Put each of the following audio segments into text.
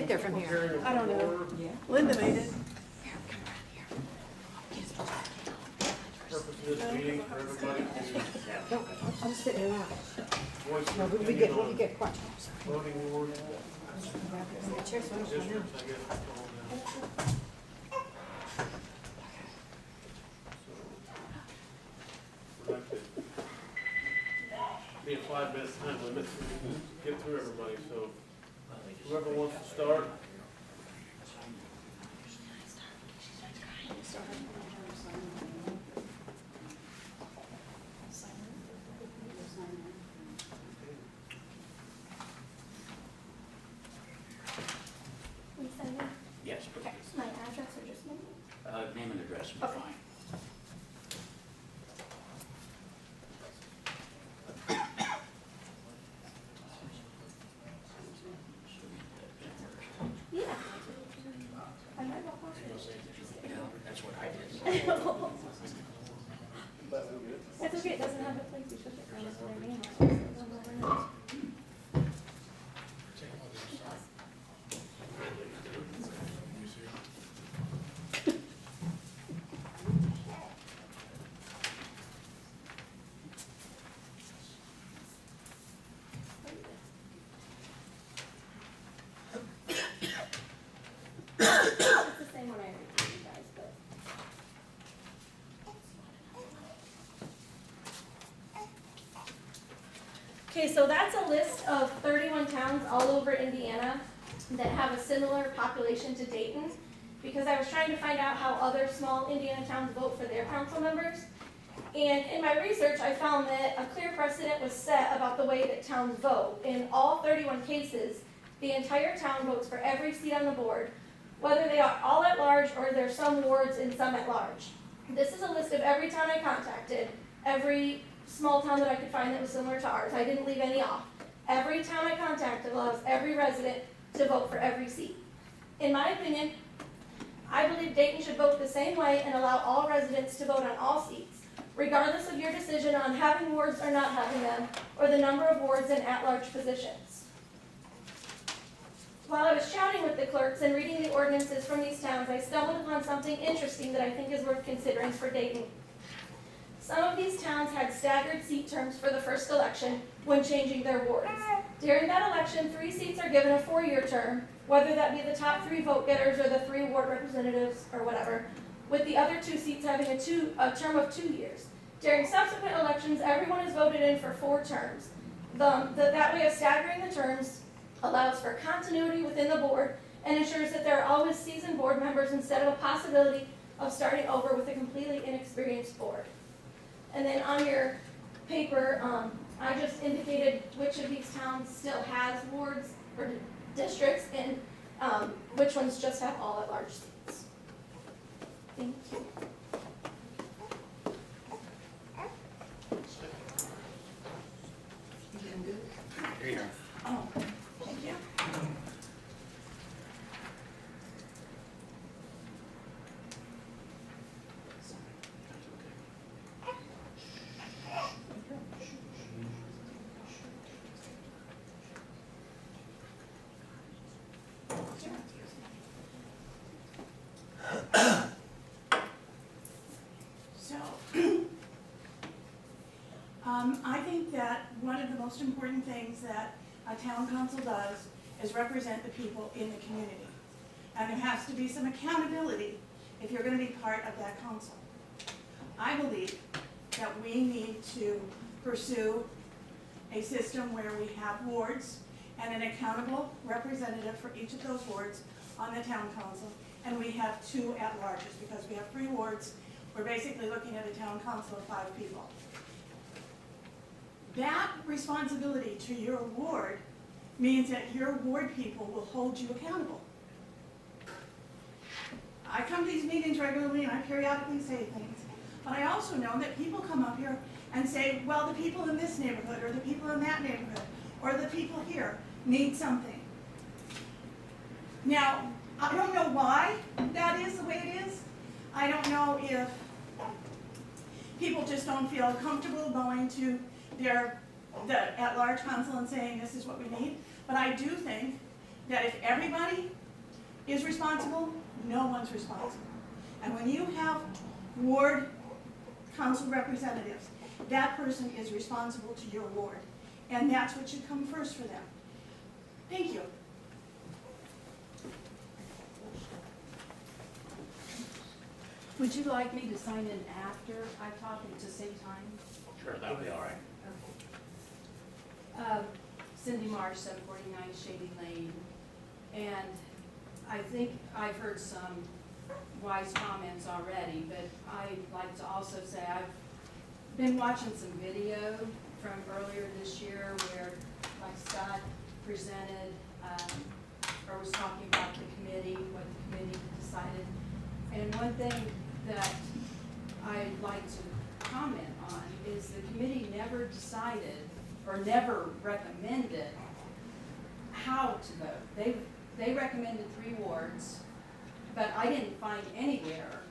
get there from here? I don't know. Yeah. Linda made it. Purpose of this meeting for everybody to I'm sitting around. voice No, their we opinion get on questions. voting ordinance, Cheers, what else I know? districts, I guess that's all now. So, we'd like to be a 5-minute time limit, get through everybody, so whoever wants to start. Yes, Okay, my address or just name? name and address would be Okay. fine. Yeah. I might not watch it. That's what I did. It's okay, it doesn't have a place you should get their name on it. So I don't know where it is. It's the same one I already gave you guys, but. Okay, so that's a list of 31 towns all over Indiana that have a similar population to Dayton, because I was trying to find out how other small Indiana towns vote for their council members. And in my research, I found that a clear precedent was set about the way that towns vote. In all 31 cases, the entire town votes for every seat on the board, whether they are all at large or there's some wards and some at large. This is a list of every town I contacted, every small town that I could find that was similar to ours. I didn't leave any off. Every town I contacted allows every resident to vote for every seat. In my opinion, I believe Dayton should vote the same way and allow all residents to vote on all seats, regardless of your decision on having wards or not having them, or the number of wards in at-large positions. While I was chatting with the clerks and reading the ordinances from these towns, I stumbled upon something interesting that I think is worth considering for Dayton. Some of these towns had staggered seat terms for the first election when changing their wards. During that election, 3 seats are given a 4-year term, whether that be the top 3 vote getters or the 3 ward representatives or whatever, with the other 2 seats having a term of 2 years. During subsequent elections, everyone is voted in for 4 terms. That way of staggering the terms allows for continuity within the board and ensures that there are always seasoned board members instead of a possibility of starting over with a completely inexperienced board. And then on your paper, I just indicated which of these towns still has wards or districts and which ones just have all at-large seats. Thank you. Here you are. Oh, thank you. So, I think that one of the most important things that a town council does is represent the people in the community. And there has to be some accountability if you're going to be part of that council. I believe that we need to pursue a system where we have wards and an accountable representative for each of those wards on the town council, and we have 2 at-larges, because we have 3 wards. We're basically looking at a town council of 5 people. That responsibility to your ward means that your ward people will hold you accountable. I come to these meetings regularly and I periodically say things, but I also know that people come up here and say, well, the people in this neighborhood or the people in that neighborhood or the people here need something. Now, I don't know why that is the way it is. I don't know if people just don't feel comfortable going to the at-large council and saying this is what we need. But I do think that if everybody is responsible, no one's responsible. And when you have ward council representatives, that person is responsible to your ward. And that's what should come first for them. Thank you. Would you like me to sign in after I talk at the same time? Sure, that'll be all right. Cindy Marsh, 749 Shady Lane. And I think I've heard some wise comments already, but I'd like to also say I've been watching some video from earlier this year where, like Scott presented, or was talking about the committee, what the committee decided. And one thing that I'd like to comment on is the committee never decided or never recommended how to vote. They recommended 3 wards, but I didn't find anywhere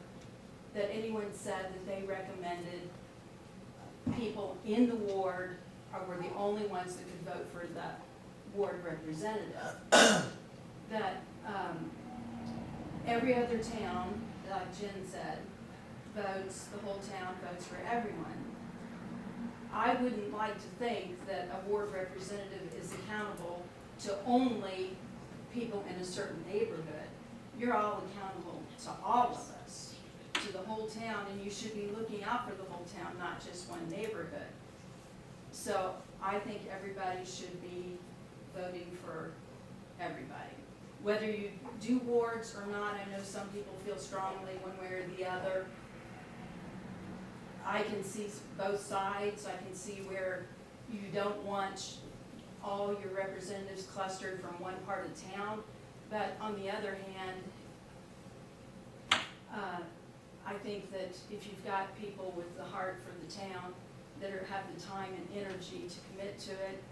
that anyone said that they recommended people in the ward were the only ones that could vote for the ward representative. That every other town, like Jen said, votes, the whole town votes for everyone. I wouldn't like to think that a ward representative is accountable to only people in a certain neighborhood. You're all accountable to all of us, to the whole town, and you should be looking out for the whole town, not just one neighborhood. So I think everybody should be voting for everybody. Whether you do wards or not, I know some people feel strongly one way or the other. I can see both sides. I can see where you don't want all your representatives clustered from one part of town. But on the other hand, I think that if you've got people with the heart for the town that have the time and energy to commit to it,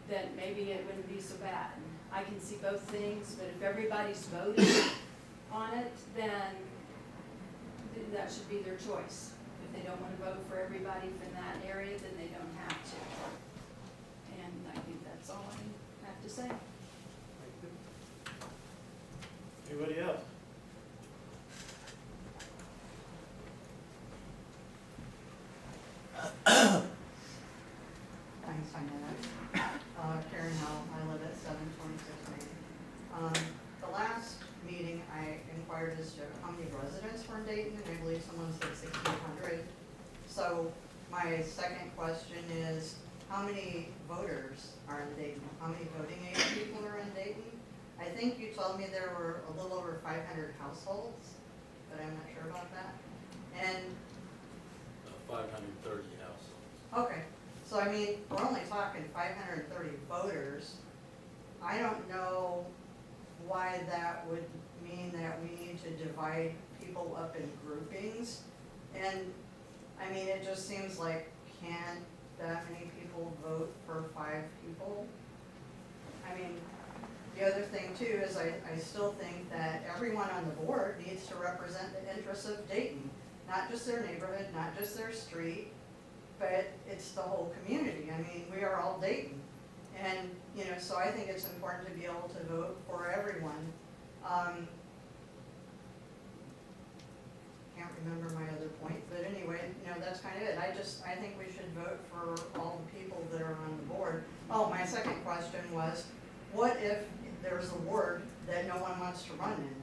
then maybe it wouldn't be so bad. I can see both things, but if everybody's voting on it, then that should be their choice. If they don't want to vote for everybody from that area, then they don't have to. And I think that's all I have to say. Anybody else? Thanks, I know that. Karen Howell, I live at 726 Main. The last meeting I inquired as to how many residents were in Dayton, and I believe someone said 1,600. So my second question is, how many voters are in Dayton? How many voting age people are in Dayton? I think you told me there were a little over 500 households, but I'm not sure about that. And 530 households. okay, so I mean, we're only talking 530 voters. I don't know why that would mean that we need to divide people up in groupings. And, I mean, it just seems like, can't that many people vote for 5 people? I mean, the other thing too is I still think that everyone on the board needs to represent the interests of Dayton. Not just their neighborhood, not just their street, but it's the whole community. I mean, we are all Dayton. And, you know, so I think it's important to be able to vote for everyone. Can't remember my other point, but anyway, you know, that's kind of it. I think we should vote for all the people that are on the board. Oh, my second question was, what if there's a ward that no one wants to run in?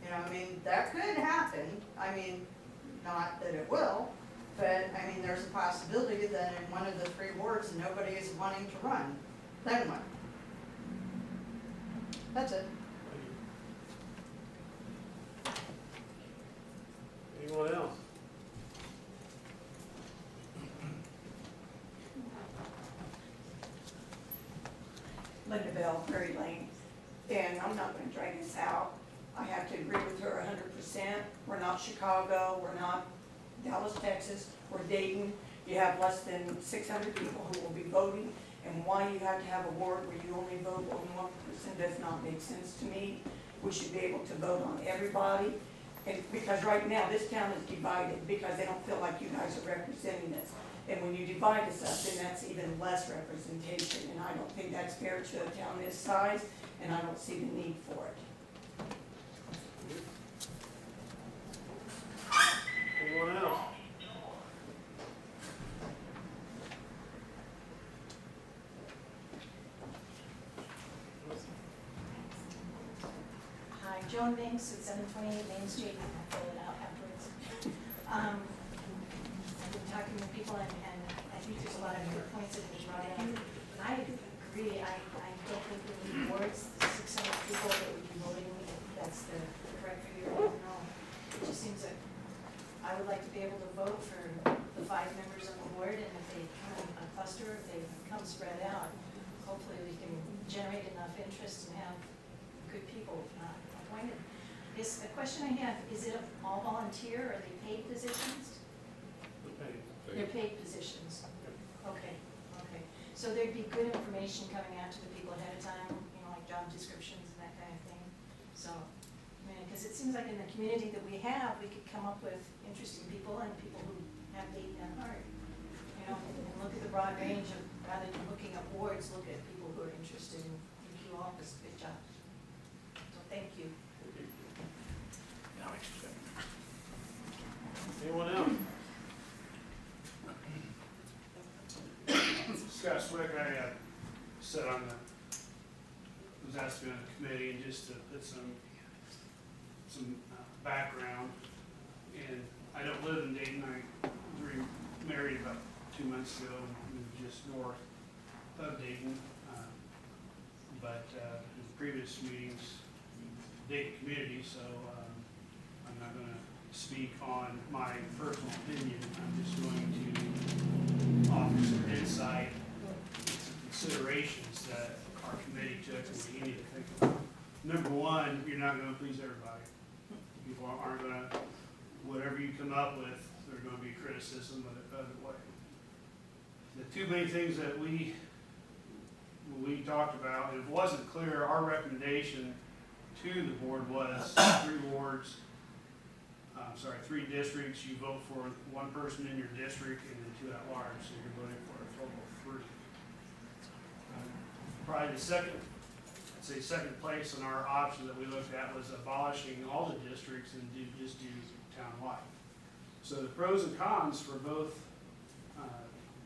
You know, I mean, that could happen. I mean, not that it will, but I mean, there's a possibility that in one of the 3 wards, nobody is wanting to run. Then what? That's it. Anyone else? Linda Bell, Prairie Lane, and I'm not gonna drag this out. I have to agree with her 100%. We're not Chicago, we're not Dallas, Texas, we're Dayton. You have less than 600 people who will be voting, and why you have to have a ward where you only vote on 1% does not make sense to me. We should be able to vote on everybody, and because right now this town is divided because they don't feel like you guys are representing us. And when you divide us up, then that's even less representation, and I don't think that's fair to a town this size, and I don't see the need for it. Anyone else? Hi, Joan Banks at 728 Main Street, I'll fill it out afterwards. I've been talking to people and I think there's a lot of good points that have been brought up. And I agree, I don't think we need wards, 600 people that would be voting, if that's the correct figure, I don't know. It just seems like I would like to be able to vote for the 5 members on the board, and if they come in a cluster, if they come spread out, hopefully we can generate enough interest and have good people appointed. The question I have, is it all volunteer, or are they paid positions? They're paid positions. Okay, okay. So there'd be good information coming out to the people ahead of time, you know, like job descriptions and that kind of thing. So, I mean, because it seems like in the community that we have, we could come up with interesting people and people who have Dayton at heart. You know, and look at the broad range of, rather than looking at wards, look at people who are interested in you all this good job. So thank you. Anyone else? Scott Swick, I sat on the, was asked to be on the committee, and just to put some background. And I don't live in Dayton. I remarried about 2 months ago, moved just north of Dayton. But in previous meetings, Dayton community, so I'm not going to speak on my personal opinion. I'm just going to offer some insight, some considerations that our committee took and we need to think about. Number one, you're not going to please everybody. People aren't going to, whatever you come up with, there's going to be criticism of it way. The two main things that we talked about, and it wasn't clear, our recommendation to the board was 3 wards, 3 districts. You vote for 1 person in your district and then 2 at large, so you're voting for a total of 3. Probably the second place in our option that we looked at was abolishing all the districts and just do townwide. So the pros and cons for both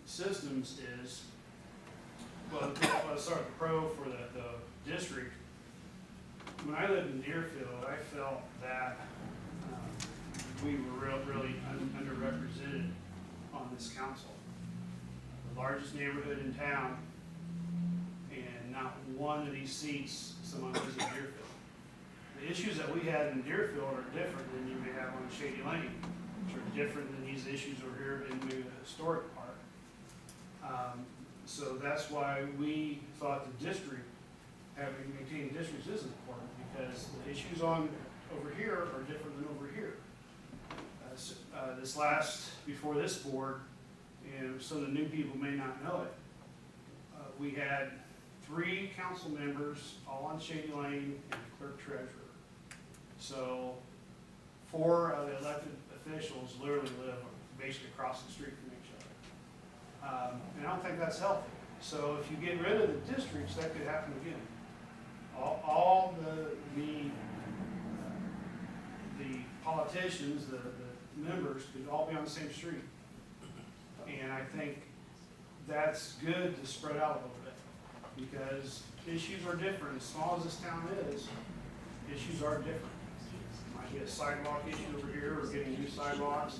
systems is, well, let's start with the pro for the district. When I lived in Deerfield, I felt that we were really underrepresented on this council. The largest neighborhood in town, and not one of these seats someone lives in Deerfield. The issues that we had in Deerfield are different than you may have on Shady Lane, which are different than these issues over here in maybe the historic park. So that's why we thought the district, having maintained districts is important, because the issues on over here are different than over here. Before this board, and some of the new people may not know it, we had 3 council members, all on Shady Lane, and the clerk treasurer. So 4 of the elected officials literally live basically across the street from each other. And I don't think that's healthy. So if you get rid of the districts, that could happen again. All the politicians, the members could all be on the same street. And I think that's good to spread out a little bit, because issues are different. As small as this town is, issues are different. Might be a sidewalk issue over here, or getting new sidewalks.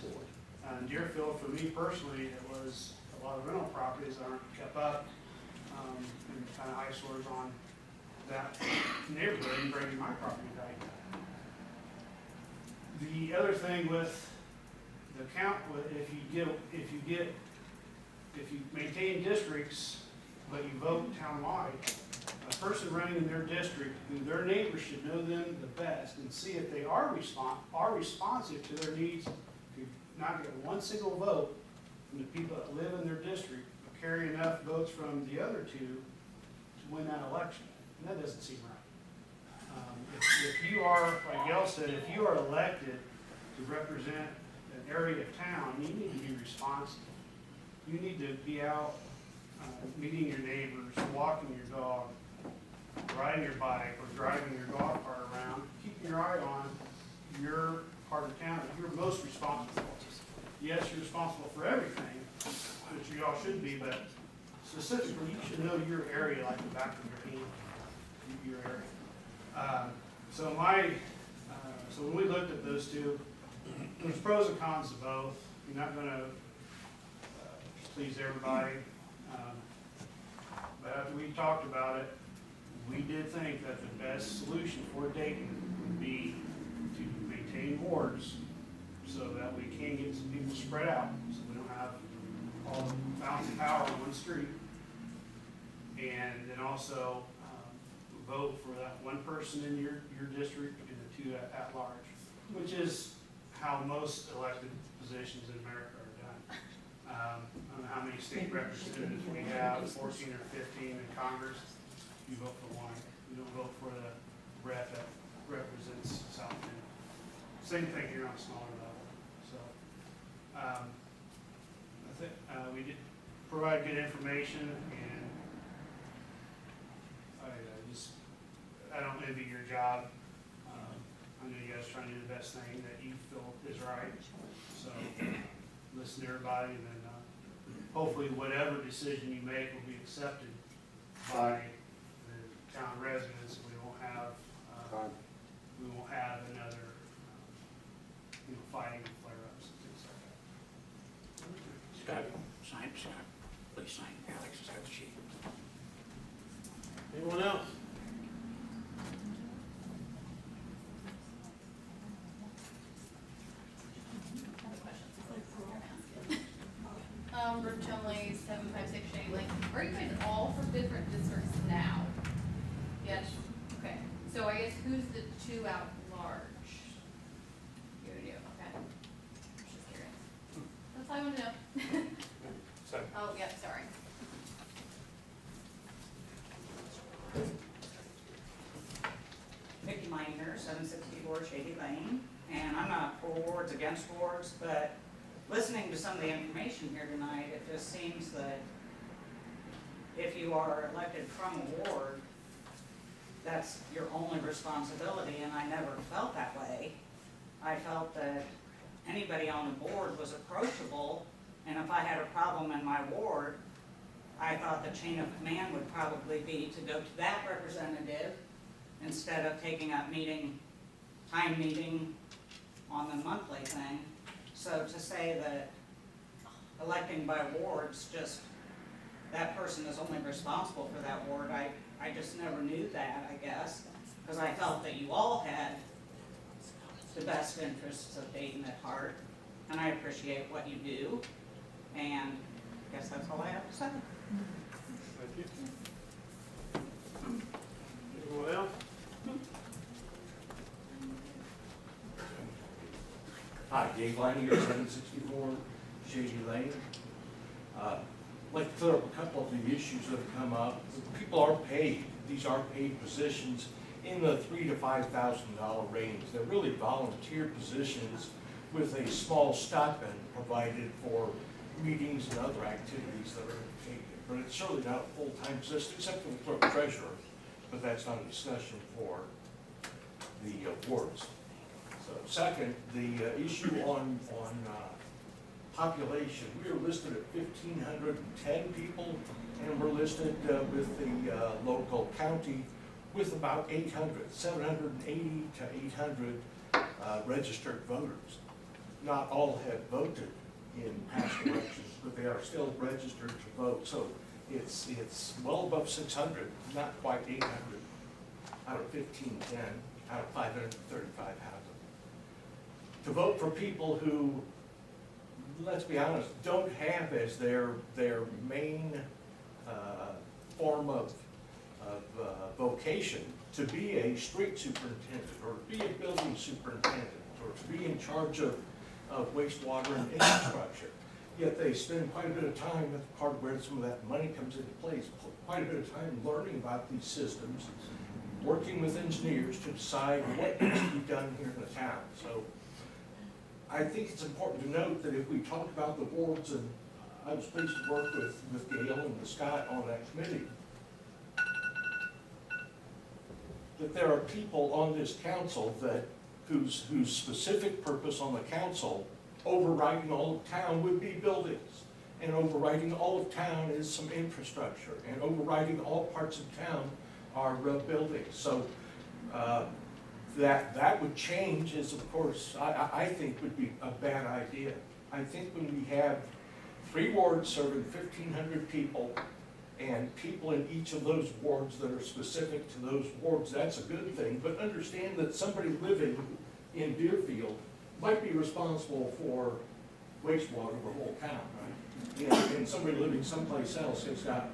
In Deerfield, for me personally, it was a lot of rental properties that aren't kept up, and kind of eyesores on that neighborhood and bringing my property value down. The other thing with the count, if you maintain districts, but you vote townwide, a person running in their district, who their neighbors should know them the best and see if they are responsive to their needs, could not get one single vote from the people that live in their district, but carry enough votes from the other 2 to win that election. And that doesn't seem right. If you are, like Gail said, if you are elected to represent an area of town, you need to be responsive. you need to be out, meeting your neighbors, walking your dog, riding your bike, or driving your dog cart around, keeping your eye on your part of town that you're most responsible for. Yes, you're responsible for everything, which you all should be, but specifically, you should know your area like the back of your hand, your area. So when we looked at those two, there's pros and cons to both. You're not gonna please everybody. But after we talked about it, we did think that the best solution for Dayton would be to maintain wards so that we can get some people spread out, so we don't have all the fountains of power on one street. And then also vote for that one person in your district and the two at large, which is how most elected positions in America are done. I don't know how many state representatives we have, 14 or 15 in Congress. You vote for one. You don't vote for the rep that represents South Bend. Same thing here on a smaller level. So I think we did provide good information, and I don't envy your job. I know you guys are trying to do the best thing that you feel is right. So listen to everybody, and then hopefully whatever decision you make will be accepted by the town residents. We won't have another fighting and flare-ups and things like that. Scott, sign, please sign. Alex has got the sheet. Anyone else? Brooke Chumley, 756 Shady Lane. Are you guys all from different districts now? Yes. Okay. So I guess who's the two at large? You do. Okay. Just curious. That's all I want to know. Sorry. Oh, yep. Sorry. Mickey Miner, 764 Shady Lane, and I'm not for wards, against wards, but listening to some of the information here tonight, it just seems that if you are elected from a ward, that's your only responsibility, and I never felt that way. I felt that anybody on the board was approachable, and if I had a problem in my ward, I thought the chain of command would probably be to go to that representative instead of taking up time meeting on the monthly thing. So to say that electing by wards, just that person is only responsible for that ward, I just never knew that, I guess, because I felt that you all had the best interests of Dayton at heart, and I appreciate what you do, and I guess that's all I have to say. Thank you. Anyone else? Hi, Dave Leininger, 764 Shady Lane. I'd like to clear up a couple of the issues that have come up. People are paid. These are paid positions in the $3,000 to $5,000 range. They're really volunteer positions with a small stipend provided for meetings and other activities that are taken. But it's certainly not a full-time position, except for the clerk treasurer, but that's not a discussion for the wards. So second, the issue on population. We are listed at 1,510 people, and we're listed with the local county with about 780 to 800 registered voters. Not all have voted in past elections, but they are still registered to vote. So it's well above 600, not quite 800 out of 1,510 out of 535,000. To vote for people who, let's be honest, don't have as their main form of vocation to be a street superintendent, or to be a building superintendent, or to be in charge of wastewater and infrastructure. Yet they spend quite a bit of time, that's part of where some of that money comes into place, quite a bit of time learning about these systems, working with engineers to decide what needs to be done here in the town. So I think it's important to note that if we talk about the wards, and I was pleased to work with Gail and with Scott on that committee. That there are people on this council whose specific purpose on the council, overriding all of town, would be buildings. And overriding all of town is some infrastructure. And overriding all parts of town are buildings. So that would change is, of course, I think would be a bad idea. I think when we have 3 wards serving 1,500 people, and people in each of those wards that are specific to those wards, that's a good thing. But understand that somebody living in Deerfield might be responsible for wastewater of the whole town, right? And somebody living someplace else has got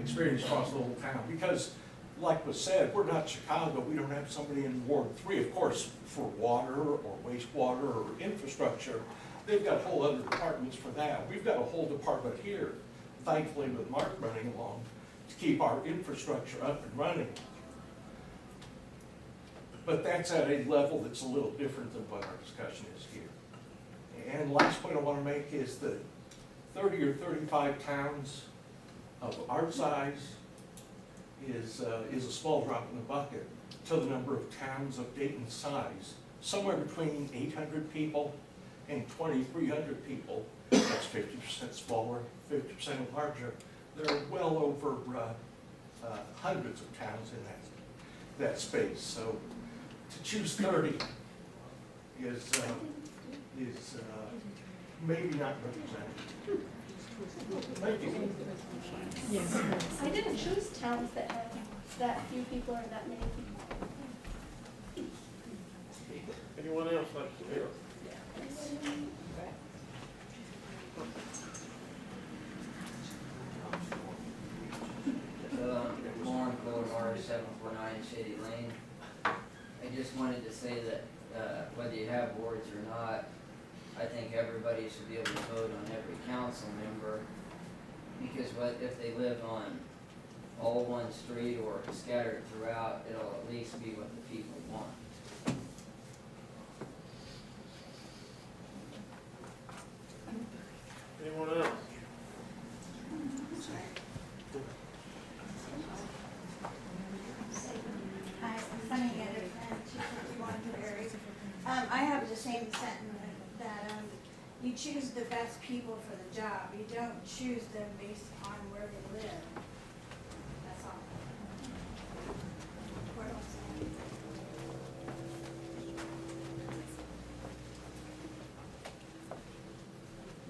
experience across the whole town. Because, like was said, we're not Chicago. We don't have somebody in Ward 3, of course, for water or wastewater or infrastructure. They've got whole other departments for that. We've got a whole department here, thankfully with Mark running along, to keep our infrastructure up and running. But that's at a level that's a little different than what our discussion is here. And last point I want to make is that 30 or 35 towns of our size is a small drop in the bucket to the number of towns of Dayton's size. Somewhere between 800 people and 2,300 people, that's 50% smaller, 50% larger. There are well over hundreds of towns in that space. So to choose 30 is maybe not representative. Thank you. Yes. I didn't choose towns that have that few people or that many people. Anyone else like to speak? Lauren Colomar, 749 Shady Lane. I just wanted to say that whether you have wards or not, I think everybody should be able to vote on every council member, because what if they live on all one street or scattered throughout, it'll at least be what the people want. Anyone else? Hi, I'm Funny Anderson, Chief of Monterey. I have the same sentiment that you choose the best people for the job. You don't choose them based on where they live. That's all. What else?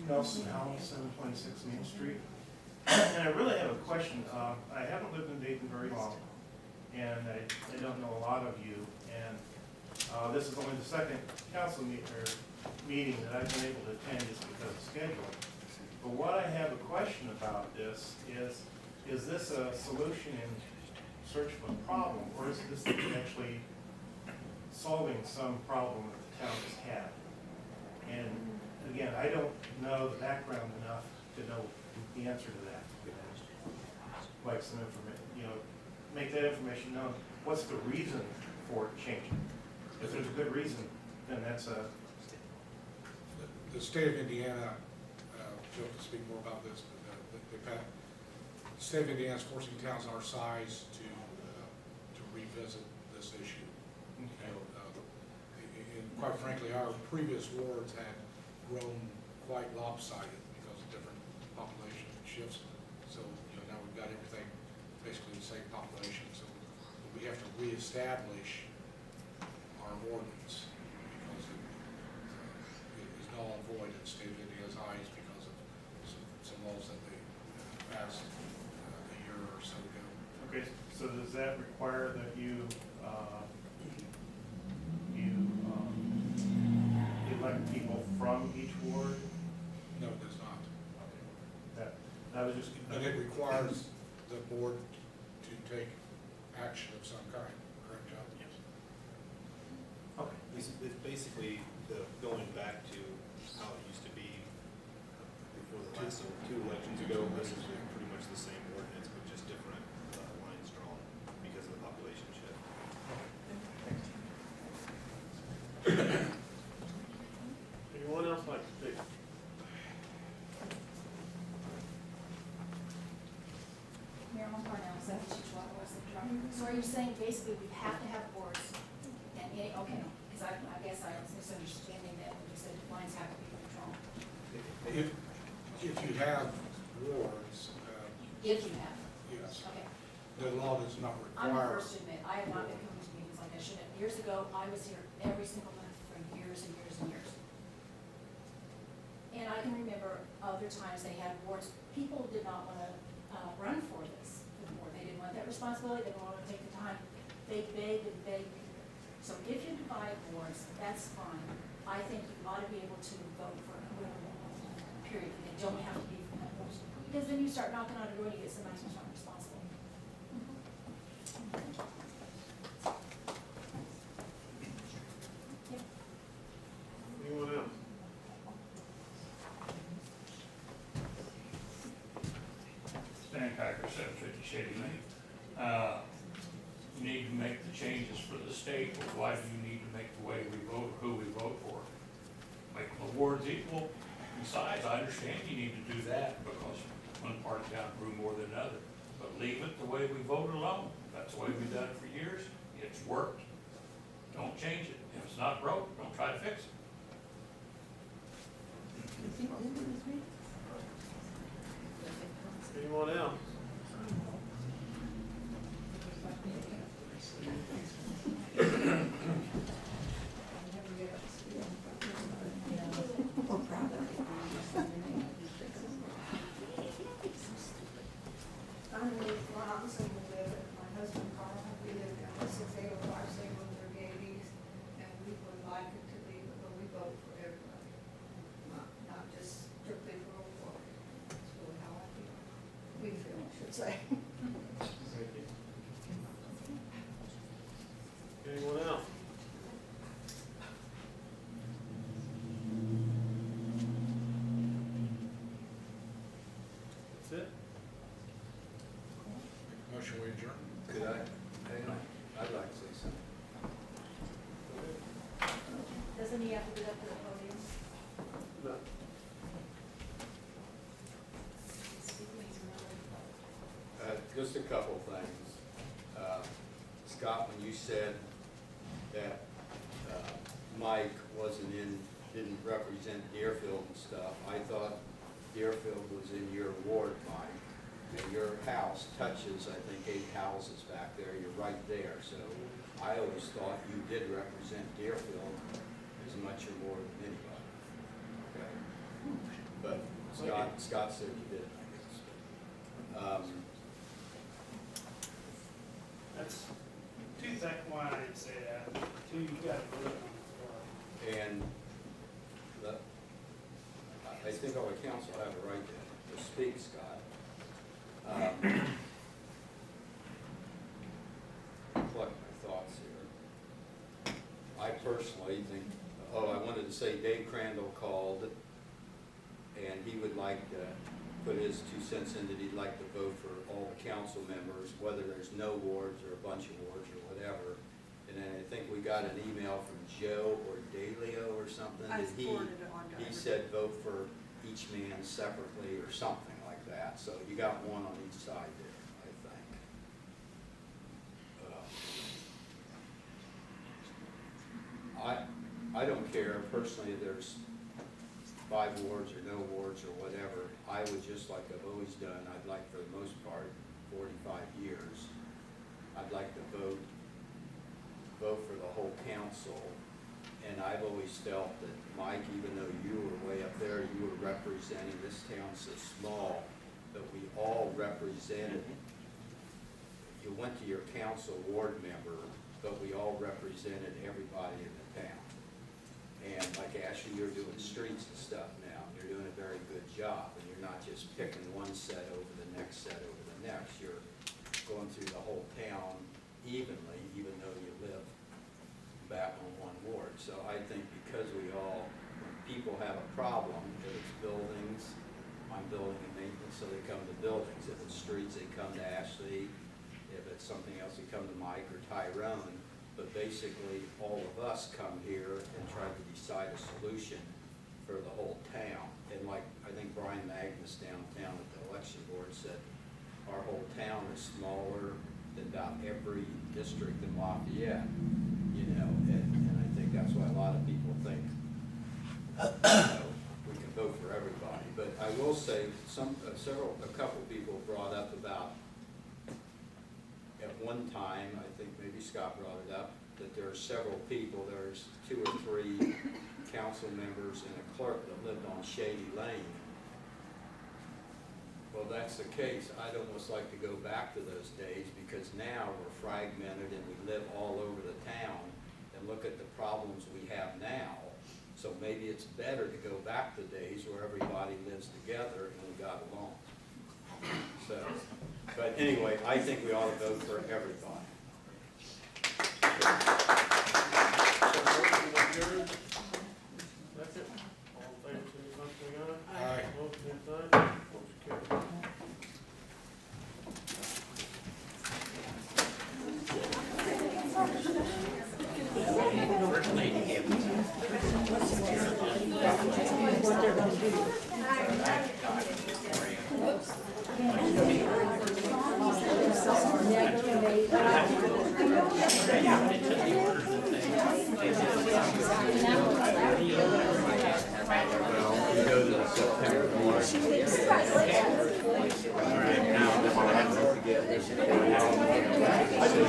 Nelson Howell, 726 Main Street. And I really have a question. I haven't lived in Dayton very long, and I don't know a lot of you. And this is only the second council meeting that I've been able to attend just because of schedule. But what I have a question about this is this a solution in search of a problem, or is this actually solving some problem that the town has had? And again, I don't know the background enough to know the answer to that. Like some information, make that information known. What's the reason for changing? If there's a good reason, then that's a... The state of Indiana, Joe can speak more about this, but the state of Indiana is forcing towns our size to revisit this issue. Okay. And quite frankly, our previous wards had grown quite lopsided because of different population shifts. So now we've got everything basically the same population. So we have to reestablish our ordinance because it is null and void in the state of Indiana's eyes because of some laws that they passed a year or so ago. Okay, so does that require that you elect people from each ward? No, it does not. Okay. That was just... And it requires the board to take action of some kind, correct, John? Yes. Okay. It's basically going back to how it used to be before the last two elections ago. This is pretty much the same ordinance, but just different lines drawn because of the population shift. Anyone else like to speak? So are you saying basically we have to have boards and any, okay, because I guess I was misunderstanding that when you said lines have to be controlled. If you have wards, If you have, yes, okay. the law does not I'm the require. first to admit, I have not been coming to meetings like I should have. Years ago, I was here every single month for years and years and years. And I can remember other times they had boards, people did not want to run for this, for the board. They didn't want that responsibility, they didn't want to take the time. They begged and begged. So if you divide boards, that's fine. I think you ought to be able to vote for whoever you want, period. They don't have to be from that board. Because then you start knocking on the door and you get somebody who's not responsible. Anyone else? Stan Kiker, 750 Shady Lane. You need to make the changes for the state, but why do you need to make the way we vote, who we vote for? Make the wards equal in size. I understand you need to do that because one part of town grew more than another. But leave it the way we vote alone. That's the way we've done it for years. It's worked. Don't change it. If it's not broke, don't try to fix it. Anyone else? I'm Ruth Robinson, we live at my husband Carl, we live down at 68056 with Gadies, and we would like it to be, but we vote for everybody, not just strictly for Old Park. That's really how I feel. We feel, I should say. Anyone else? That's it? Motion we adjourn. Could I, I'd like to say something. Doesn't he have to get up to the podium? No. Just a couple things. Scott, when you said that Mike didn't represent Deerfield and stuff, I thought Deerfield was in your ward, Mike. And your house touches, I think, 8 houses back there. You're right there. So I always thought you did represent Deerfield as much or more than anybody. Okay. But Scott said you did, I guess. That's two things why I didn't say that. Two, you got to put it on the floor. And I think all the council have a right to speak, Scott. Collect my thoughts here. I personally think, I wanted to say Dave Crandall called, and he would like to put his 2 cents in that he'd like to vote for all the council members, whether there's no wards or a bunch of wards or whatever. And then I think we got an email from Joe or Dalio or something. I that forwarded it on to He everybody. said vote for each man separately or something like that. So you got one on each side there, I think. I don't care personally if there's 5 wards or no wards or whatever. I would, just like I've always done, I'd like for the most part, 45 years, I'd like to vote for the whole council. And I've always felt that, Mike, even though you were way up there, you were representing, this town's so small, that we all represented. You went to your council ward member, but we all represented everybody in the town. And like Ashley, you're doing streets and stuff now. You're doing a very good job, and you're not just picking one set over the next set over the next. You're going through the whole town evenly, even though you live back on one ward. So I think because we all, when people have a problem, if it's buildings, I'm building and maintenance, so they come to buildings. If it's streets, they come to Ashley. If it's something else, they come to Mike or Tyrone. But basically, all of us come here and try to decide a solution for the whole town. And like, I think Brian Magnus downtown at the election board said, our whole town is smaller, than about every district in Lafayette, you know, and I think that's why a lot of people think, you know, we can vote for everybody. But I will say, a couple people brought up about, at one time, I think maybe Scott brought it up, that there are several people, there's 2 or 3 council members and a clerk that lived on Shady Lane. Well, that's the case. I'd almost like to go back to those days, because now we're fragmented and we live all over the town, and look at the problems we have now. So maybe it's better to go back to days where everybody lives together and we got along. So, but anyway, I think we ought to vote for everybody. That's it. All in favor, signify by saying aye. Aye. Opposed, same sign. Motion carries. What they're gonna do.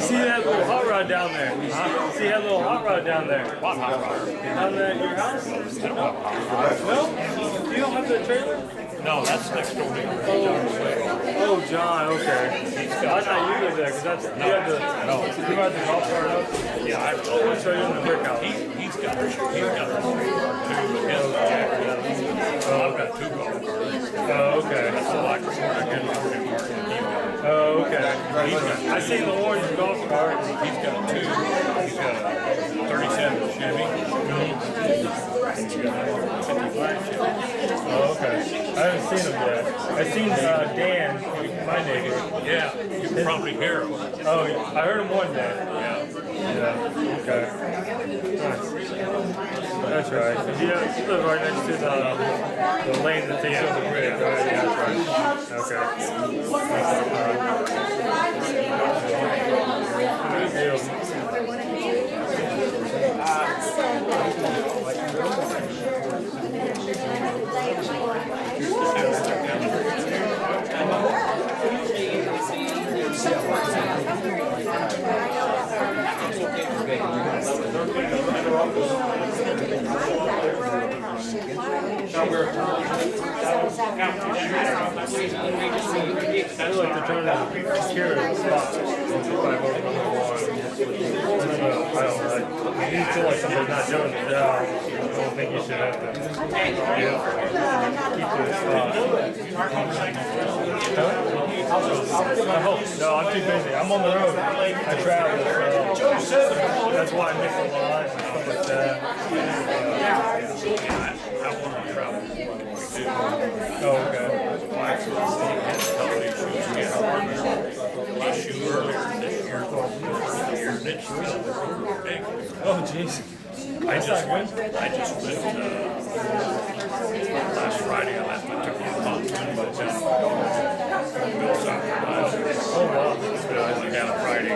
See that little hot rod down there? Huh? See that little hot rod down there? What hot rod? Down at your house? No? You don't have the trailer? No, that's next door. Oh, John, okay. I thought you lived there, because that's, you had the, you had the golf cart up? Yeah, I will show you in the brick house. He's got two, I've got 2 golf carts. Oh, okay. That's all I can Oh, okay. I seen the orange golf cart. He's got 2. He's got a 37 Chevy. Oh, okay. I haven't seen him yet. I've seen Dan, my neighbor. Yeah, you can probably hear him. Oh, I heard him one day. Yeah. Okay. Nice. That's right. You live right next to the lane that takes over the bridge, right? Yeah, that's right. I feel like they're trying to secure a spot. I you feel like somebody's not doing the job. I don't think you should have to keep the spot. I hope. No, I'm too busy. I'm on the road. I travel. That's why I miss a lot and stuff like that. I want to travel. Oh, okay. Last year, earlier this year, oh, jeez. I just went last Friday. I took my pontoon boats out. Oh, wow. I went down Friday.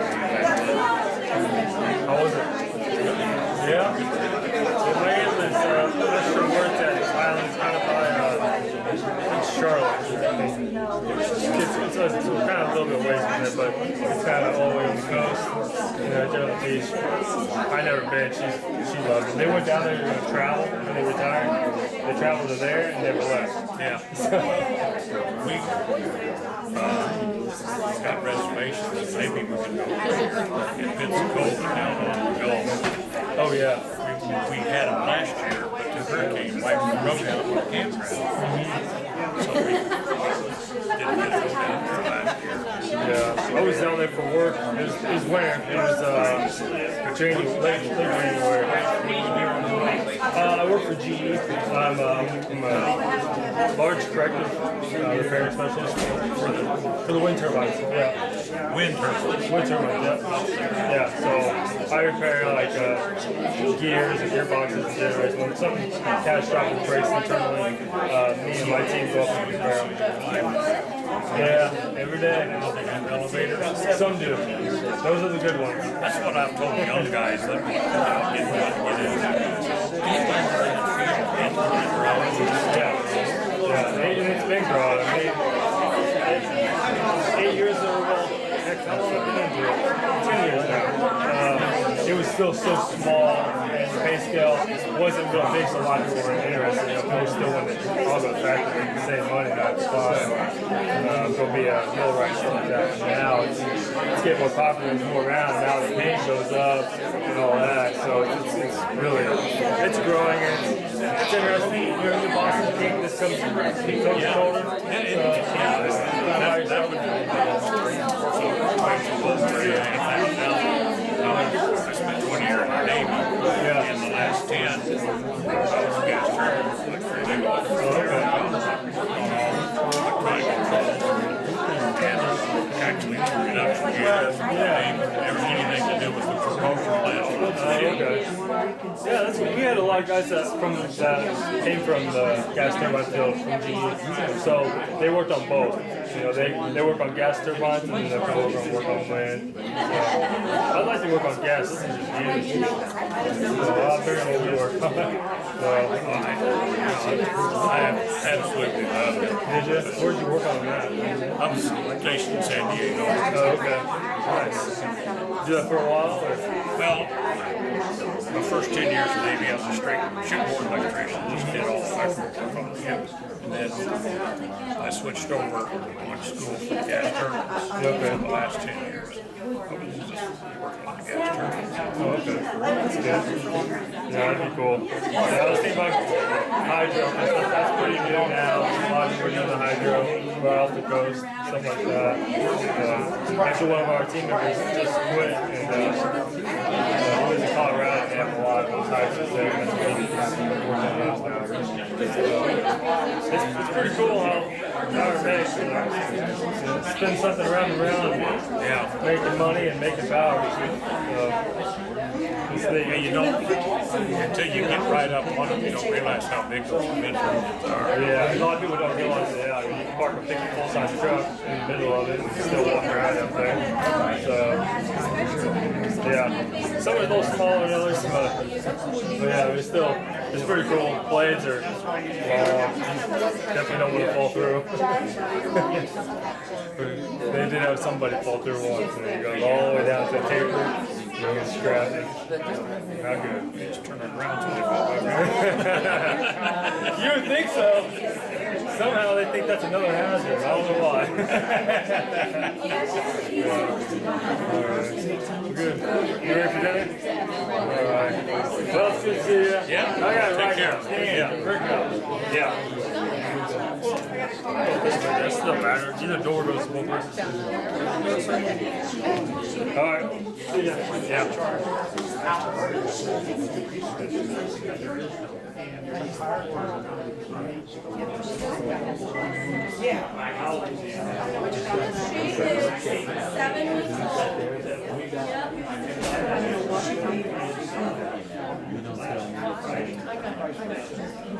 How was it? Yeah. The land is, I'm not sure where it's at. The island's kind of by, it's Charlotte. It's kind of a little bit away from it, but it's kind of all the way on the coast. You know, down the beach. I never been. She loved it. They went down there to travel when they retired. They traveled to there and never left. Yeah. We got reservations. Maybe we can go. If it's cold down on the Gulf. Oh yeah. We had them last year, but the hurricane wiped the road out of the campground. So we didn't get to go down there last year. Yeah, I was down there for work. It was winter. It was late January. I work for GE. I'm a large corrective repair specialist for the wind turbines. Yeah. Wind turbines. Yeah. So I repair like gears and gearboxes and generators. When something catastrophic breaks internally, me and my team go up and repair them. Yeah, every day. Elevators. Some do. Those are the good ones. That's what I've told the young guys. Let me get Yeah, it's been growing. 8 years ago, well, heck, how long have I been into it? 10 years now. It was still so small, and the pay scale wasn't real big, so a lot of people were interested. People still wanted to all go factory and save money, not fine. Go be a millwright, stuff like that. And now it's getting more popular, it's more around. Now the pay goes up and all that, so it's really, it's growing, and it's interesting. You're in the Boston King, this comes from shoulder. that would be I spent 20 years in the Navy. In the last 10, I was gas turbines, electronic control, and actually production gears, anything to do with the propulsion plant. Yeah, that's what we had a lot of guys that came from the gas turbine field from GE. So they worked on both. You know, they work on gas turbines and then they're going to work on wind. I'd like to work on gas. This is just huge. So I'll figure out what we work on. I absolutely love it. Did you? Where'd you work on that? I'm stationed in San Diego. Oh, okay. Nice. Do that for a while? Or? Well, my first 10 years in the Navy, I was a straight shipboard electrician, just did all from the ship. And then I switched over, went to school for gas turbines. For the last 10 years, I was just working on the gas turbines. Oh, okay. That's good. Yeah, that'd be cool. Yeah, I was thinking about hydro. That's pretty new now. A lot of people doing the hydro, right off the coast, stuff like that. Actually, one of our team members just quit, and he lives in Colorado, and they have a lot of those hydros there. That's what he's working on now. It's pretty cool how it makes, spin something around and around, making money and making power. You don't, until you get right up on them, you don't realize how big those convention engines are. Yeah, a lot of people don't realize that. Yeah, you can park a big full-size truck in the middle of it and still walk around up there. So, yeah, some are a little smaller than others, but yeah, it's pretty cool. Blades are long, definitely don't want to fall through. They did have somebody fall through once, and it goes all the way down to the taper. It's scrappy. Not good. Just turn it around till they fall over. You would think so. Somehow they think that's another hazard. I don't know why. Alright. Good. You ready for dinner? Alright. Well, it's good to see you. Yeah. I got it Take right care. now. Yeah. That still matters. Either door goes to both places. Alright. See ya. Yeah. Yep.